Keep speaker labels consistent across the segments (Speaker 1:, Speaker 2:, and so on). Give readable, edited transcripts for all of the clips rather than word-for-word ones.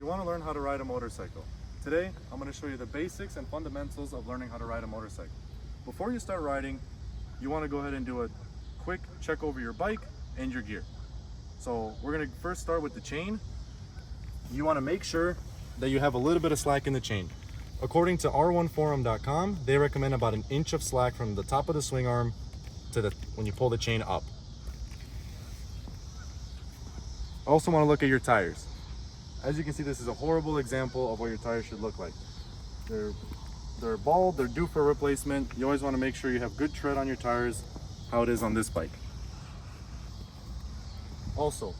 Speaker 1: You want to learn how to ride a motorcycle. Today, I'm going to show you the basics and fundamentals of learning how to ride a motorcycle. Before you start riding, you want to go ahead and do a quick check over your bike and your gear. So we're going to first start with the chain. You want to make sure that you have a little bit of slack in the chain. According to r1forum.com, they recommend about an inch of slack from the top of the swing arm to when you pull the chain up. Also want to look at your tires. As you can see, this is a horrible example of what your tires should look like. They're bald, they're due for replacement. You always want to make sure you have good tread on your tires, how it is on this bike. Also,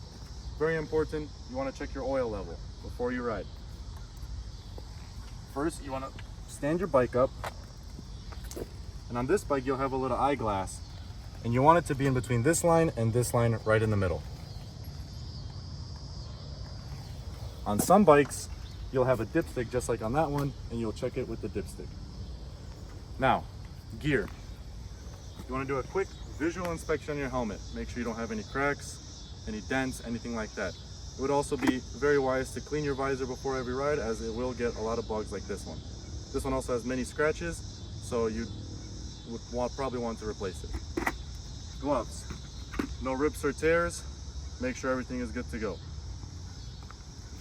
Speaker 1: very important, you want to check your oil level before you ride. First, you want to stand your bike up, and on this bike you'll have a little eyeglass, and you want it to be in between this line and this line right in the middle. On some bikes, you'll have a dipstick just like on that one, and you'll check it with the dipstick. Now, gear. You want to do a quick visual inspection on your helmet. Make sure you don't have any cracks, any dents, anything like that. It would also be very wise to clean your visor before every ride, as it will get a lot of bugs like this one. This one also has many scratches, so you would probably want to replace it. Gloves. No rips or tears. Make sure everything is good to go.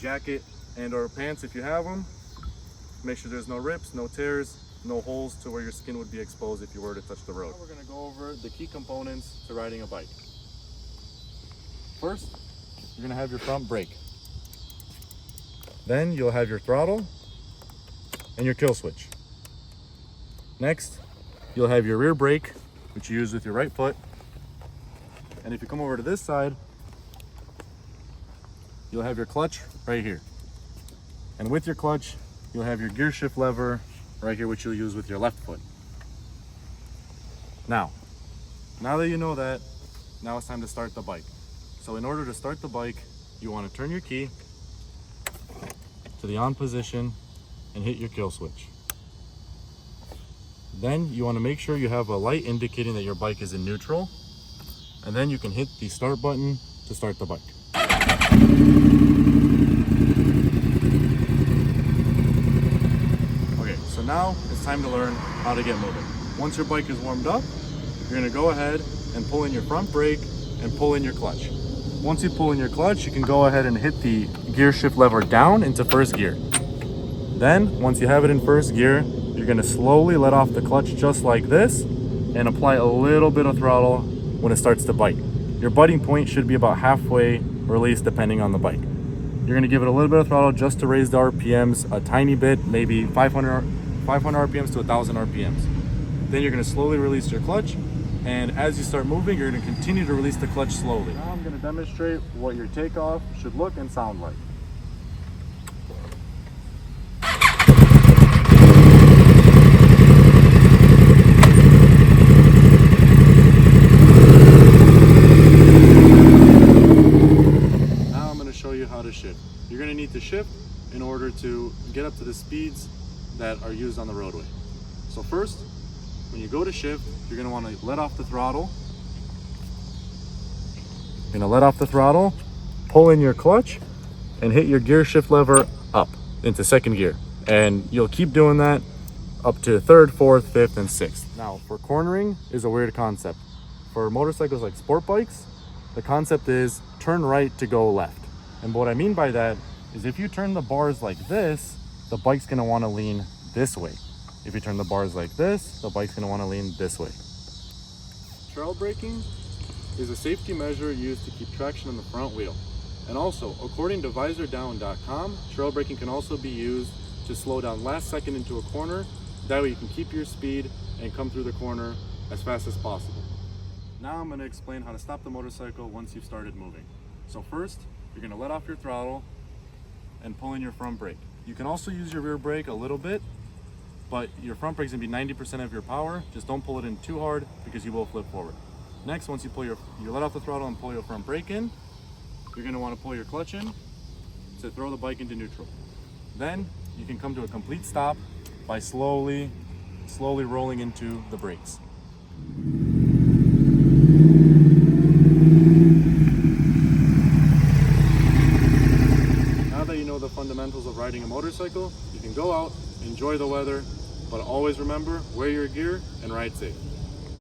Speaker 1: Jacket and or pants if you have them. Make sure there's no rips, no tears, no holes to where your skin would be exposed if you were to touch the road. Now we're going to go over the key components to riding a bike. First, you're going to have your front brake. Then you'll have your throttle and your kill switch. Next, you'll have your rear brake, which you use with your right foot. And if you come over to this side, you'll have your clutch right here. And with your clutch, you'll have your gear shift lever right here, which you'll use with your left foot. Now that you know that, now it's time to start the bike. So in order to start the bike, you want to turn your key to the on position and hit your kill switch. Then you want to make sure you have a light indicating that your bike is in neutral. And then you can hit the start button to start the bike. Okay, so now it's time to learn how to get moving. Once your bike is warmed up, you're going to go ahead and pull in your front brake and pull in your clutch. Once you pull in your clutch, you can go ahead and hit the gear shift lever down into first gear. Then, once you have it in first gear, you're going to slowly let off the clutch just like this and apply a little bit of throttle when it starts to bite. Your biting point should be about halfway release depending on the bike. You're going to give it a little bit of throttle just to raise the RPMs a tiny bit, maybe 500 RPMs to 1000 RPMs. Then you're going to slowly release your clutch, and as you start moving, you're going to continue to release the clutch slowly. Now I'm going to demonstrate what your takeoff should look and sound like. How to shift. You're going to need to shift in order to get up to the speeds that are used on the roadway. So first, when you go to shift, you're going to want to let off the throttle. You're going to let off the throttle, pull in your clutch, and hit your gear shift lever up into second gear. And you'll keep doing that up to third, fourth, fifth, and sixth. Now, for cornering is a weird concept. For motorcycles like sport bikes, the concept is turn right to go left. And what I mean by that is if you turn the bars like this, the bike's going to want to lean this way. If you turn the bars like this, the bike's going to want to lean this way. Trail braking is a safety measure used to keep traction on the front wheel. And also, according to visordown.com, trail braking can also be used to slow down last second into a corner. That way you can keep your speed and come through the corner as fast as possible. Now I'm going to explain how to stop the motorcycle once you've started moving. So first, you're going to let off your throttle and pull in your front brake. You can also use your rear brake a little bit, but your front brake is going to be 90% of your power. Just don't pull it in too hard because you will flip forward. Next, once you let off the throttle and pull your front brake in, you're going to want to pull your clutch in to throw the bike into neutral. Then you can come to a complete stop by slowly rolling into the brakes. fundamentals of riding a motorcycle, you can go out, enjoy the weather, but always remember, wear your gear and ride safe.